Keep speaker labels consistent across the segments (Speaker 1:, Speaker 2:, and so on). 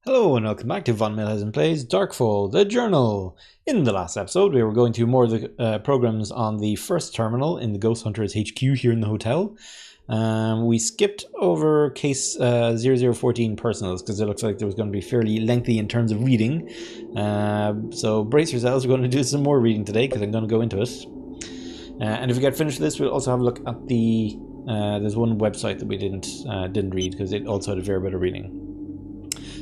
Speaker 1: Hello and welcome back to Von Milhouse Plays Darkfall, the Journal. In the last episode we were going through more of the programs on the first terminal in the Ghost Hunters HQ here in the hotel. We skipped over case 0014 personals because it looks like there was going to be fairly lengthy in terms of reading. So brace yourselves, we're going to do some more reading today because I'm going to go into it. And if we get finished with this, we'll also have a look at the... there's one website that we didn't read because it also had a fair bit of reading.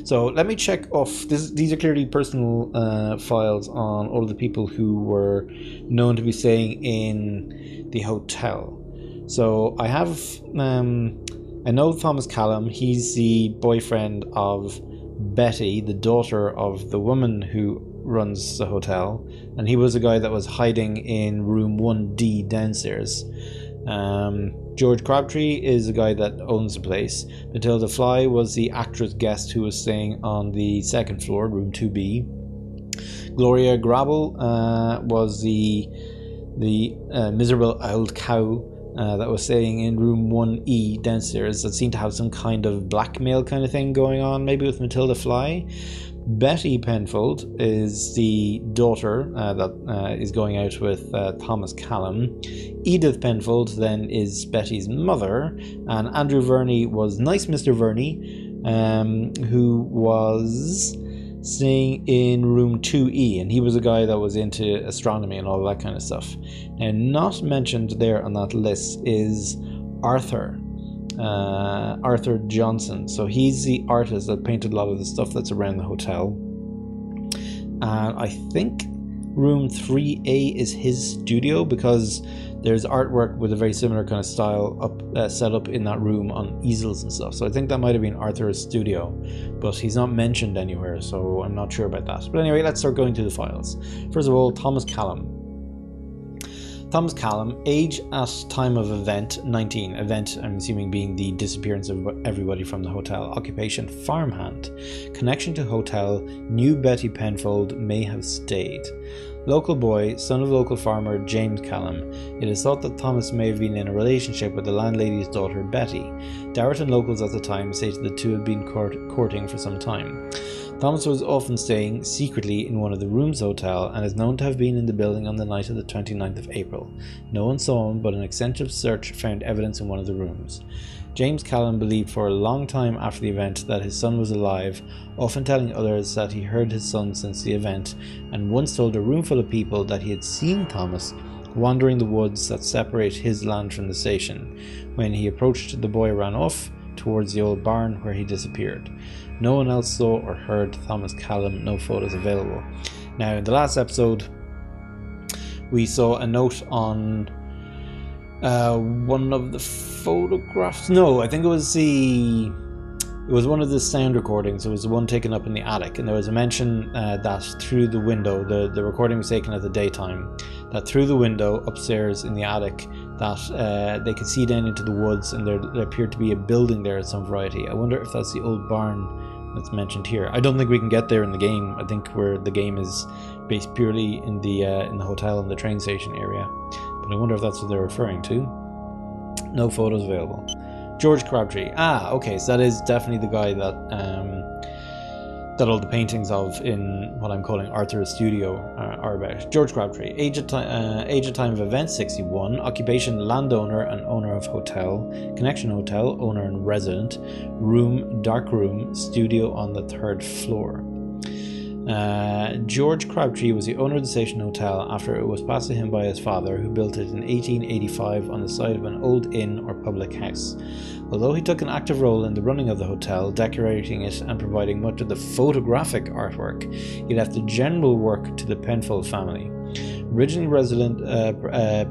Speaker 1: So let me check off, these are clearly personal files on all of the people who were known to be staying in the hotel. So I have, I know Thomas Callum, he's the boyfriend of Betty, the daughter of the woman who runs the hotel, and he was a guy that was hiding in room 1D downstairs. George Crabtree is the guy that owns the place. Matilda Fly was the actress guest who was staying on the second floor, room 2B. Gloria Grabble was the miserable old cow that was staying in room 1E downstairs that seemed to have some kind of blackmail kind of thing going on, maybe with Matilda Fly. Betty Penfold is the daughter that is going out with Thomas Callum. Edith Penfold then is Betty's mother, and Andrew Vernie was nice Mr. Vernie, who was staying in room 2E, and he was a guy that was into astronomy and all that kind of stuff. Now, not mentioned there on that list is Arthur Johnson. So he's the artist that painted a lot of the stuff that's around the hotel, and I think room 3A is his studio because there's artwork with a very similar kind of style set up in that room on easels and stuff. So I think that might have been Arthur's studio, but he's not mentioned anywhere, so I'm not sure about that. But anyway, let's start going through the files. First of all, Thomas Callum, age at time of event 19. Event, I'm assuming, being the disappearance of everybody from the hotel. Occupation, farmhand. Connection to hotel, knew Betty Penfold, may have stayed. Local boy, son of local farmer James Callum. It is thought that Thomas may have been in a relationship with the landlady's daughter Betty. Dowerton locals at the time stated the two had been courting for some time. Thomas was often staying secretly in one of the rooms of the hotel and is known to have been in the building on the night of the 29th of April. No one saw him, but an extensive search found evidence in one of the rooms. James Callum believed for a long time after the event that his son was alive, often telling others that he heard his son since the event, and once told a room full of people that he had seen Thomas wandering the woods that separate his land from the station. When he approached, the boy ran off towards the old barn where he disappeared. No one else saw or heard Thomas Callum, no photos available. Now, in the last episode, we saw a note on one of the photographs. No, I think it was one of the sound recordings. It was the one taken up in the attic, and there was a mention that through the window, the recording was taken at the daytime, that through the window upstairs in the attic, that they could see down into the woods, and there appeared to be a building there of some variety. I wonder if that's the old barn that's mentioned here. I don't think we can get there in the game. I think where the game is based purely in the hotel and the train station area. But I wonder if that's what they're referring to. No photos available. George Crabtree. Ah, okay, so that is definitely the guy that all the paintings of in what I'm calling Arthur's studio are about. George Crabtree. Age at time of event 61. Occupation, landowner and owner of hotel. Connection, hotel, owner and resident. Room, dark room, studio on the 3rd floor. George Crabtree was the owner of the station hotel after it was passed to him by his father, who built it in 1885 on the site of an old inn or public house. Although he took an active role in the running of the hotel, decorating it and providing much of the photographic artwork, he left the general work to the Penfold family. Originally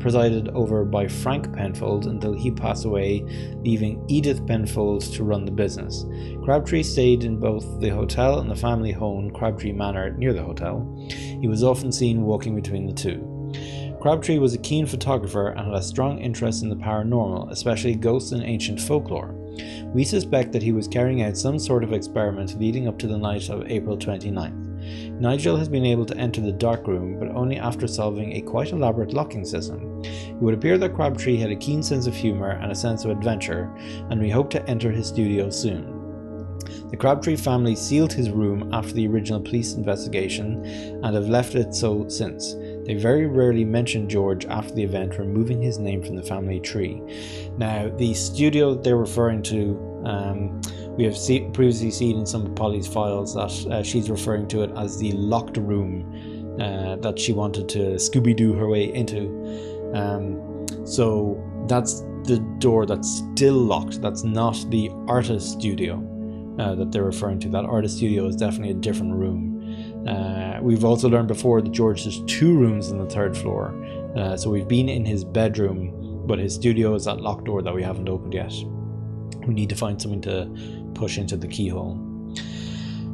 Speaker 1: presided over by Frank Penfold until he passed away, leaving Edith Penfold to run the business. Crabtree stayed in both the hotel and the family home, Crabtree Manor, near the hotel. He was often seen walking between the two. Crabtree was a keen photographer and had a strong interest in the paranormal, especially ghosts and ancient folklore. We suspect that he was carrying out some sort of experiment leading up to the night of April 29th. Nigel has been able to enter the dark room, but only after solving a quite elaborate locking system. It would appear that Crabtree had a keen sense of humour and a sense of adventure, and we hope to enter his studio soon. The Crabtree family sealed his room after the original police investigation and have left it so since. They very rarely mention George after the event, removing his name from the family tree. Now, the studio they're referring to, we have previously seen in some of Polly's files that she's referring to it as the locked room that she wanted to Scooby-Doo her way into. So that's the door that's still locked. That's not the artist studio that they're referring to. That artist studio is definitely a different room. We've also learned before that George has 2 rooms on the 3rd floor. So we've been in his bedroom, but his studio is that locked door that we haven't opened yet. We need to find something to push into the keyhole.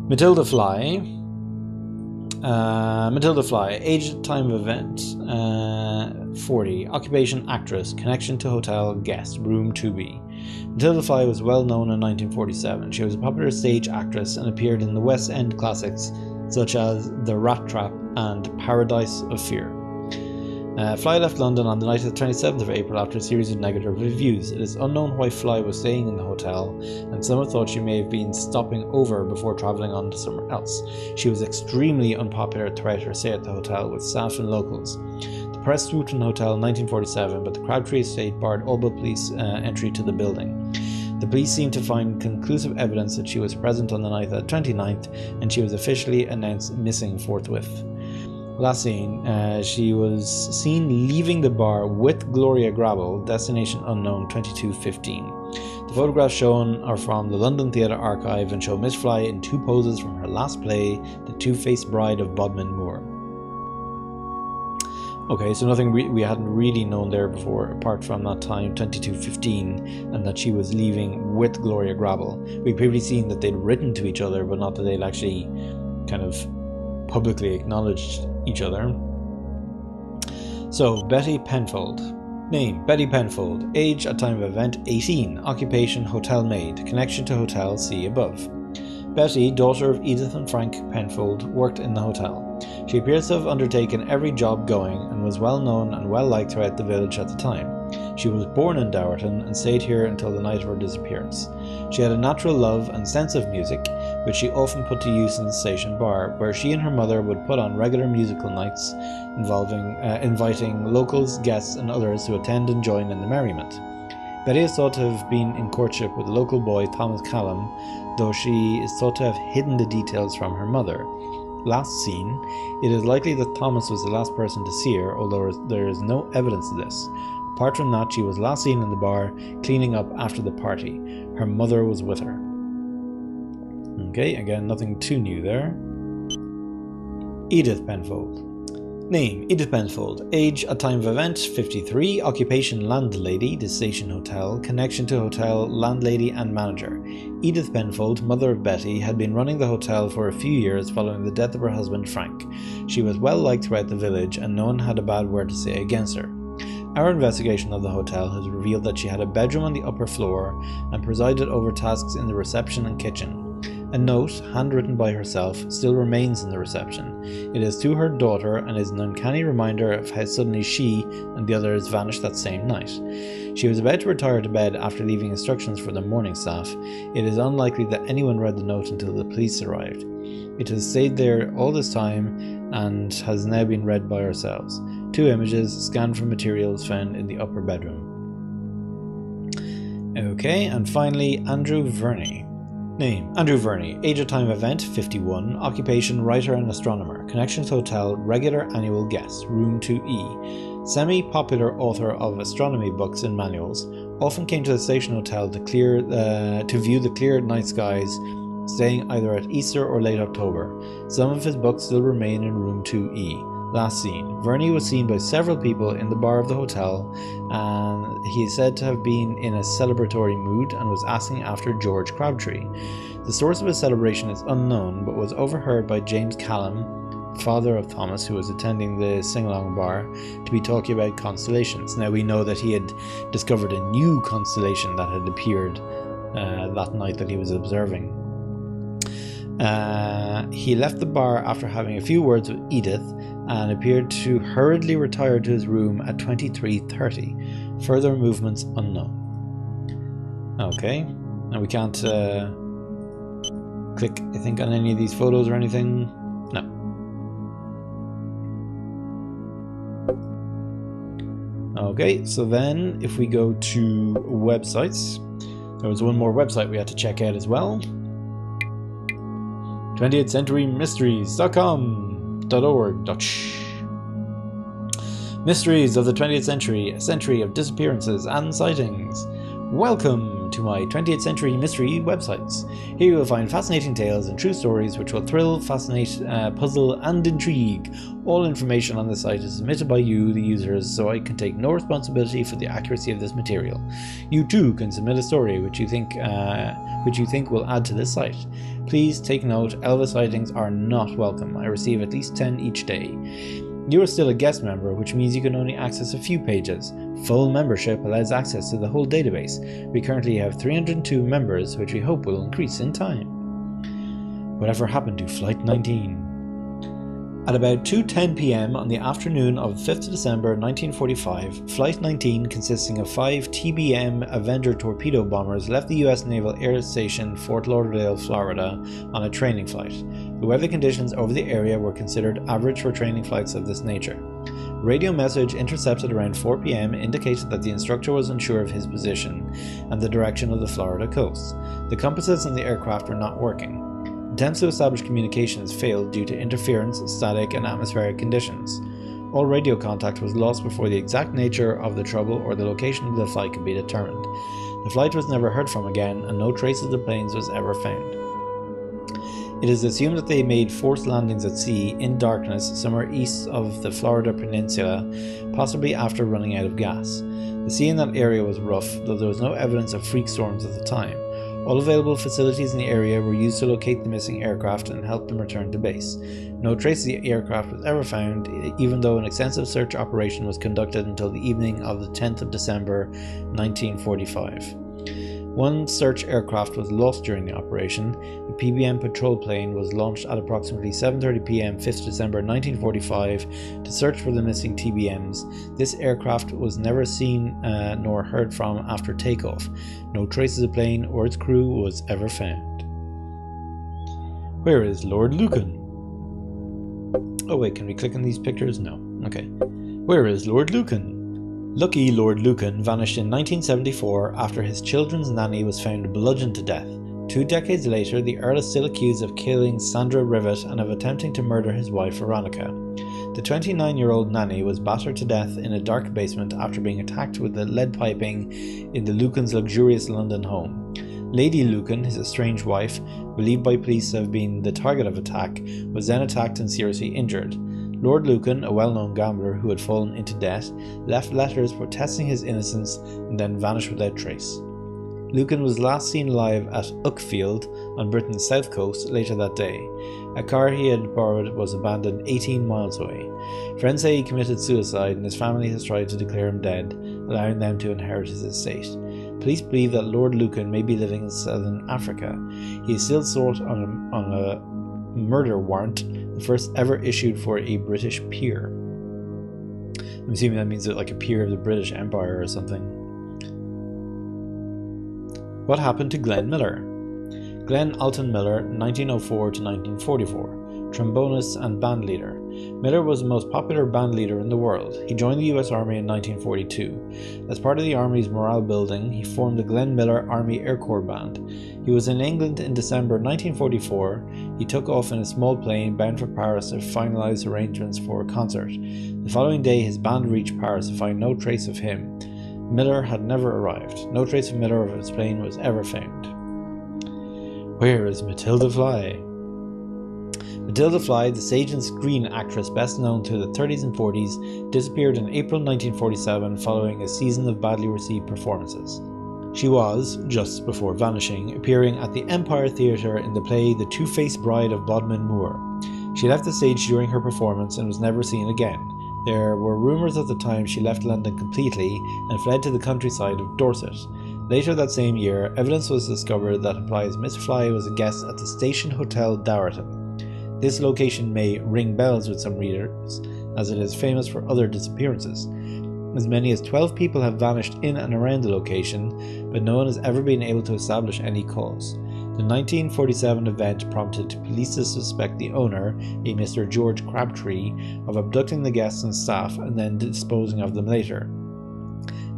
Speaker 1: Matilda Fly. Matilda Fly, age at time of event 40, occupation actress, connection to hotel, guest, room 2B. Matilda Fly was well known in 1947. She was a popular stage actress and appeared in the West End classics such as The Rat Trap and Paradise of Fear. Fly left London on the night of the 27th of April after a series of negative reviews. It is unknown why Fly was staying in the hotel, and some have thought she may have been stopping over before travelling on to somewhere else. She was extremely unpopular throughout her stay at the hotel with staff and locals. The press swooped on the hotel in 1947, but the Crabtree estate barred all but police entry to the building. The police seemed to find conclusive evidence that she was present on the night of the 29th, and she was officially announced missing forthwith. Last seen, she was seen leaving the bar with Gloria Grabble, destination unknown, 22:15. The photographs shown are from the London Theatre Archive and show Miss Fly in 2 poses from her last play, The Two-Faced Bride of Bodmin Moor. Okay, so nothing we hadn't really known there before, apart from that time, 22:15, and that she was leaving with Gloria Grabble. We'd previously seen that they'd written to each other, but not that they'd actually kind of publicly acknowledged each other. So, Betty Penfold. Name, Betty Penfold. Age at time of event, 18. Occupation, hotel maid. Connection to hotel, see above. Betty, daughter of Edith and Frank Penfold, worked in the hotel. She appears to have undertaken every job going and was well known and well liked throughout the village at the time. She was born in Dowerton and stayed here until the night of her disappearance. She had a natural love and sense of music, which she often put to use in the station bar, where she and her mother would put on regular musical nights, inviting locals, guests and others to attend and join in the merriment. Betty is thought to have been in courtship with a local boy, Thomas Callum, though she is thought to have hidden the details from her mother. Last seen, it is likely that Thomas was the last person to see her, although there is no evidence of this. Apart from that, she was last seen in the bar, cleaning up after the party. Her mother was with her. Okay, again, nothing too new there. Edith Penfold. Name, Edith Penfold. Age at time of event, 53. Occupation, landlady, the station hotel. Connection to hotel, landlady and manager. Edith Penfold, mother of Betty, had been running the hotel for a few years following the death of her husband Frank. She was well liked throughout the village and no one had a bad word to say against her. Our investigation of the hotel has revealed that she had a bedroom on the upper floor and presided over tasks in the reception and kitchen. A note, handwritten by herself, still remains in the reception. It is to her daughter and is an uncanny reminder of how suddenly she and the others vanished that same night. She was about to retire to bed after leaving instructions for the morning staff. It is unlikely that anyone read the note until the police arrived. It has stayed there all this time and has now been read by ourselves. 2 images scanned from materials found in the upper bedroom. Okay, and finally, Andrew Vernie. Name, Andrew Vernie. Age at time of event, 51. Occupation, writer and astronomer. Connections hotel, regular annual guest, room 2E. Semi-popular author of astronomy books and manuals. Often came to the station hotel to view the clear night skies, staying either at Easter or late October. Some of his books still remain in room 2E. Last seen. Vernie was seen by several people in the bar of the hotel, and he is said to have been in a celebratory mood and was asking after George Crabtree. The source of his celebration is unknown, but was overheard by James Callum, father of Thomas, who was attending the sing-along bar, to be talking about constellations. Now we know that he had discovered a new constellation that had appeared that night that he was observing. He left the bar after having a few words with Edith and appeared to hurriedly retire to his room at 23:30. Further movements unknown. Okay, now we can't click, I think, on any of these photos or anything. No. Okay, so then if we go to websites, there was one more website we had to check out as well. 20thcenturymysteries.com.org. Mysteries of the 20th century, a century of disappearances and sightings. Welcome to my 20th century mystery websites. Here you will find fascinating tales and true stories which will thrill, fascinate, puzzle and intrigue. All information on the site is submitted by you, the users, so I can take no responsibility for the accuracy of this material. You too can submit a story which you think will add to this site. Please take note, Elvis sightings are not welcome. I receive at least 10 each day. You are still a guest member, which means you can only access a few pages. Full membership allows access to the whole database. We currently have 302 members, which we hope will increase in time. Whatever happened to Flight 19? At about 2:10 p.m. on the afternoon of 5th December 1945, Flight 19, consisting of 5 TBM Avenger torpedo bombers, left the U.S. Naval Air Station Fort Lauderdale, Florida, on a training flight. The weather conditions over the area were considered average for training flights of this nature. A radio message intercepted around 4 p.m. indicated that the instructor was unsure of his position and the direction of the Florida coast. The compasses on the aircraft were not working. Attempts to establish communications failed due to interference, static, and atmospheric conditions. All radio contact was lost before the exact nature of the trouble or the location of the flight could be determined. The flight was never heard from again, and no trace of the planes was ever found. It is assumed that they made forced landings at sea in darkness somewhere east of the Florida Peninsula, possibly after running out of gas. The sea in that area was rough, though there was no evidence of freak storms at the time. All available facilities in the area were used to locate the missing aircraft and help them return to base. No trace of the aircraft was ever found, even though an extensive search operation was conducted until the evening of the 10th of December 1945. One search aircraft was lost during the operation. The PBM patrol plane was launched at approximately 7:30 p.m. 5th December 1945 to search for the missing TBMs. This aircraft was never seen nor heard from after takeoff. No trace of the plane or its crew was ever found. Where is Lord Lucan? Oh wait, can we click on these pictures? No. Okay. Where is Lord Lucan? Lucky Lord Lucan vanished in 1974 after his children's nanny was found bludgeoned to death. 2 decades later, the Earl is still accused of killing Sandra Rivet and of attempting to murder his wife Veronica. The 29-year-old nanny was battered to death in a dark basement after being attacked with the lead piping in the Lucans' luxurious London home. Lady Lucan, his estranged wife, believed by police to have been the target of attack, was then attacked and seriously injured. Lord Lucan, a well-known gambler who had fallen into debt, left letters protesting his innocence and then vanished without trace. Lucan was last seen alive at Uckfield on Britain's south coast later that day. A car he had borrowed was abandoned 18 miles away. Friends say he committed suicide and his family has tried to declare him dead, allowing them to inherit his estate. Police believe that Lord Lucan may be living in southern Africa. He is still sought on a murder warrant, the first ever issued for a British peer. I'm assuming that means that like a peer of the British Empire or something. What happened to Glenn Miller? Glenn Alton Miller, 1904 to 1944, trombonist and bandleader. Miller was the most popular bandleader in the world. He joined the US Army in 1942. As part of the Army's morale building, he formed the Glenn Miller Army Air Corps Band. He was in England in December 1944. He took off in a small plane bound for Paris to finalize arrangements for a concert. The following day, his band reached Paris to find no trace of him. Miller had never arrived. No trace of Miller or his plane was ever found. Where is Matilda Fly? Matilda Fly, the stage and screen actress best known to the 30s and 40s, disappeared in April 1947 following a season of badly received performances. She was, just before vanishing, appearing at the Empire Theatre in the play The Two-Faced Bride of Bodmin Moor. She left the stage during her performance and was never seen again. There were rumours at the time she left London completely and fled to the countryside of Dorset. Later that same year, evidence was discovered that implies Miss Fly was a guest at the Station Hotel Dowerton. This location may ring bells with some readers, as it is famous for other disappearances. As many as 12 people have vanished in and around the location, but no one has ever been able to establish any cause. The 1947 event prompted police to suspect the owner, a Mr. George Crabtree, of abducting the guests and staff and then disposing of them later.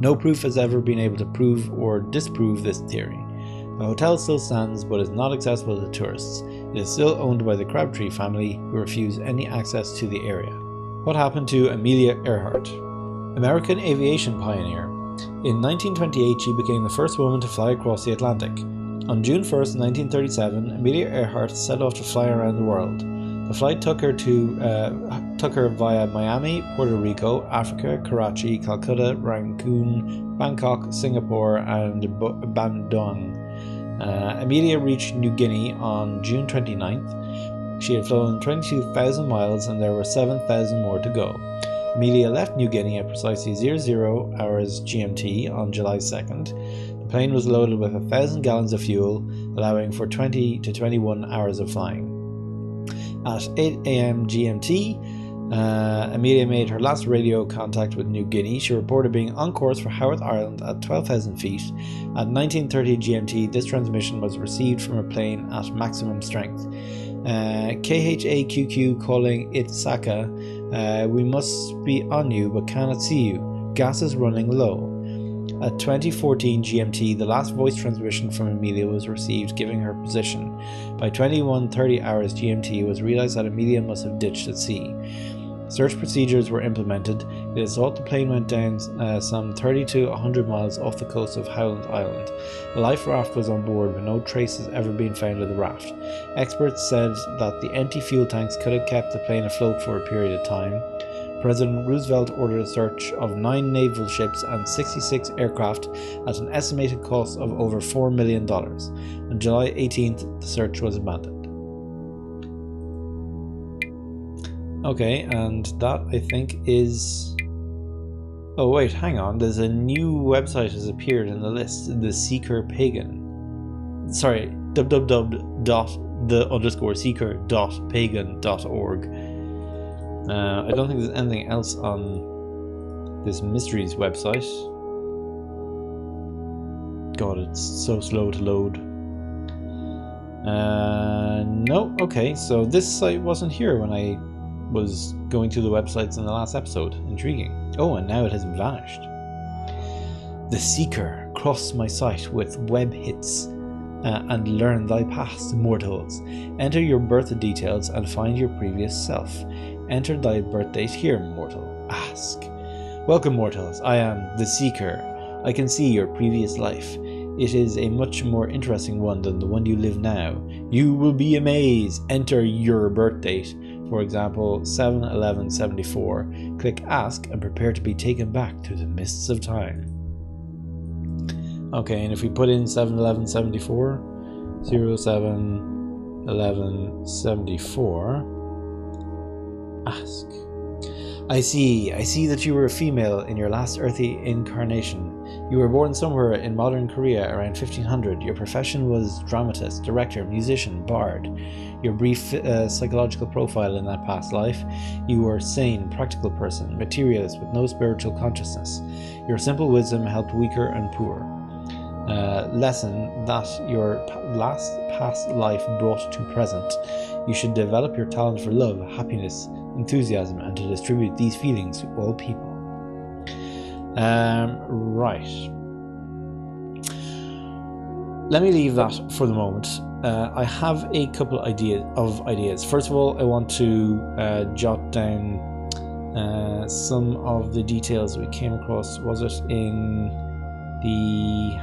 Speaker 1: No proof has ever been able to prove or disprove this theory. The hotel still stands but is not accessible to tourists. It is still owned by the Crabtree family, who refuse any access to the area. What happened to Amelia Earhart? American aviation pioneer. In 1928, she became the first woman to fly across the Atlantic. On June 1st, 1937, Amelia Earhart set off to fly around the world. The flight took her via Miami, Puerto Rico, Africa, Karachi, Calcutta, Rangoon, Bangkok, Singapore, and Bandung. Amelia reached New Guinea on June 29th. She had flown 22,000 miles and there were 7,000 more to go. Amelia left New Guinea at precisely 00 hours GMT on July 2nd. The plane was loaded with 1,000 gallons of fuel, allowing for 20 to 21 hours of flying. At 8 AM GMT, Amelia made her last radio contact with New Guinea. She reported being on course for Howarth Island at 12,000 feet. At 19:30 GMT, this transmission was received from a plane at maximum strength. KHAQQ calling it Saka. We must be on you but cannot see you. Gas is running low. At 20:14 GMT, the last voice transmission from Amelia was received giving her position. By 21:30 hours GMT, it was realized that Amelia must have ditched at sea. Search procedures were implemented. It is thought the plane went down some 30 to 100 miles off the coast of Howland Island. A life raft was on board, but no trace has ever been found of the raft. Experts said that the empty fuel tanks could have kept the plane afloat for a period of time. President Roosevelt ordered a search of 9 naval ships and 66 aircraft at an estimated cost of over $4 million. On July 18th, the search was abandoned. Okay, and that I think is... Oh wait, hang on, there's a new website has appeared in the list, the Seeker Pagan. Sorry, www.the_seeker.pagan.org. I don't think there's anything else on this mysteries website. God, it's so slow to load. No, okay, so this site wasn't here when I was going through the websites in the last episode. Intriguing. Oh, and now it has vanished. The Seeker, cross my site with web hits and learn thy past, mortals. Enter your birth details and find your previous self. Enter thy birth date here, mortal. Ask. Welcome, mortals. I am the Seeker. I can see your previous life. It is a much more interesting one than the one you live now. You will be amazed. Enter your birth date. For example, 7/11/74. Click Ask and prepare to be taken back through the mists of time. Okay, and if we put in 7/11/74, 07/11/74, ask. I see that you were a female in your last earthly incarnation. You were born somewhere in modern Korea around 1500. Your profession was dramatist, director, musician, bard. Your brief psychological profile in that past life: you were sane, practical person, materialist with no spiritual consciousness. Your simple wisdom helped weaker and poor. Lesson that your past life brought to present. You should develop your talent for love, happiness, enthusiasm, and to distribute these feelings to all people. Right. Let me leave that for the moment. I have a couple of ideas. First of all, I want to jot down some of the details we came across. Was it in the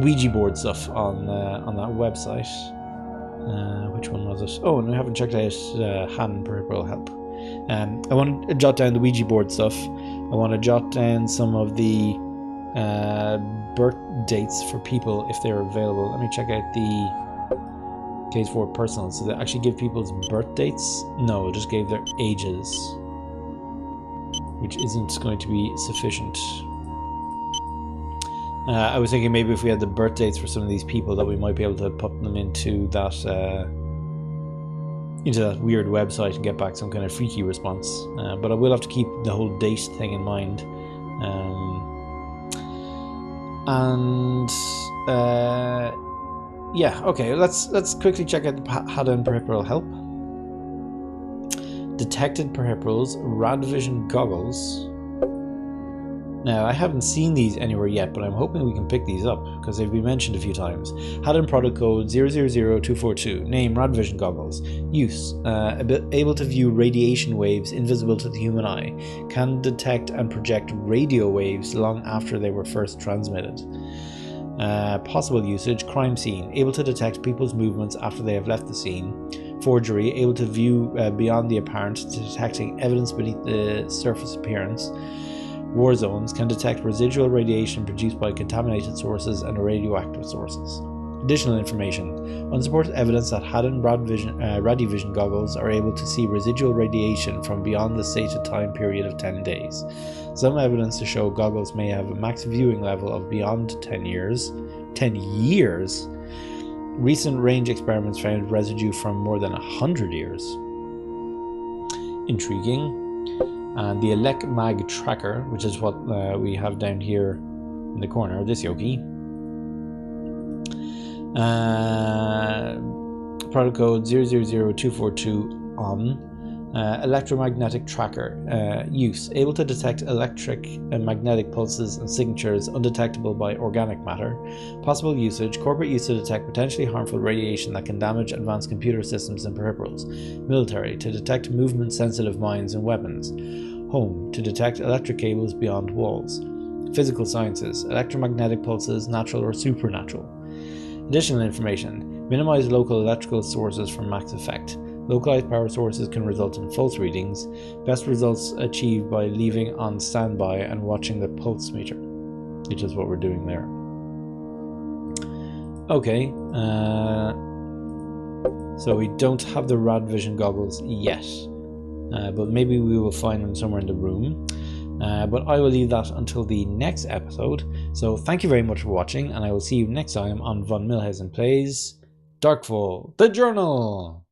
Speaker 1: Ouija board stuff on that website? Which one was it? Oh, and we haven't checked out Han Peripheral Help. I want to jot down the Ouija board stuff. I want to jot down some of the birth dates for people if they're available. Let me check out the case for personal. So they actually give people's birth dates? No, it just gave their ages, which isn't going to be sufficient. I was thinking maybe if we had the birth dates for some of these people that we might be able to put them into that weird website and get back some kind of freaky response. But I will have to keep the whole date thing in mind. yeah, okay, let's quickly check out the Haddon peripheral help. Detected peripherals, rad vision goggles. Now, I haven't seen these anywhere yet, but I'm hoping we can pick these up, because they've been mentioned a few times. Haddon product code 000242. Name, rad vision goggles. Use, able to view radiation waves invisible to the human eye. Can detect and project radio waves long after they were first transmitted. Possible usage, crime scene. Able to detect people's movements after they have left the scene. Forgery, able to view beyond the apparent, detecting evidence beneath the surface appearance. War zones, can detect residual radiation produced by contaminated sources and radioactive sources. Additional information. Unsupported evidence that Haddon radivision goggles are able to see residual radiation from beyond the stated time period of 10 days. Some evidence to show goggles may have a max viewing level of beyond 10 years. 10 years? Recent range experiments found residue from more than 100 years. Intriguing. And the Elec Mag tracker, which is what we have down here in the corner, this yogi. Product code 000242 on. Electromagnetic tracker. Use, able to detect electric and magnetic pulses and signatures undetectable by organic matter. Possible usage, corporate use to detect potentially harmful radiation that can damage advanced computer systems and peripherals. Military, to detect movement sensitive mines and weapons. Home, to detect electric cables beyond walls. Physical sciences, electromagnetic pulses, natural or supernatural. Additional information, minimize local electrical sources from max effect. Localized power sources can result in false readings. Best results achieved by leaving on standby and watching the pulse meter, which is what we're doing there. Okay, so we don't have the rad vision goggles yet, but maybe we will find them somewhere in the room. But I will leave that until the next episode. So thank you very much for watching, and I will see you next time on Von Milhausen Plays Darkfall, the Journal.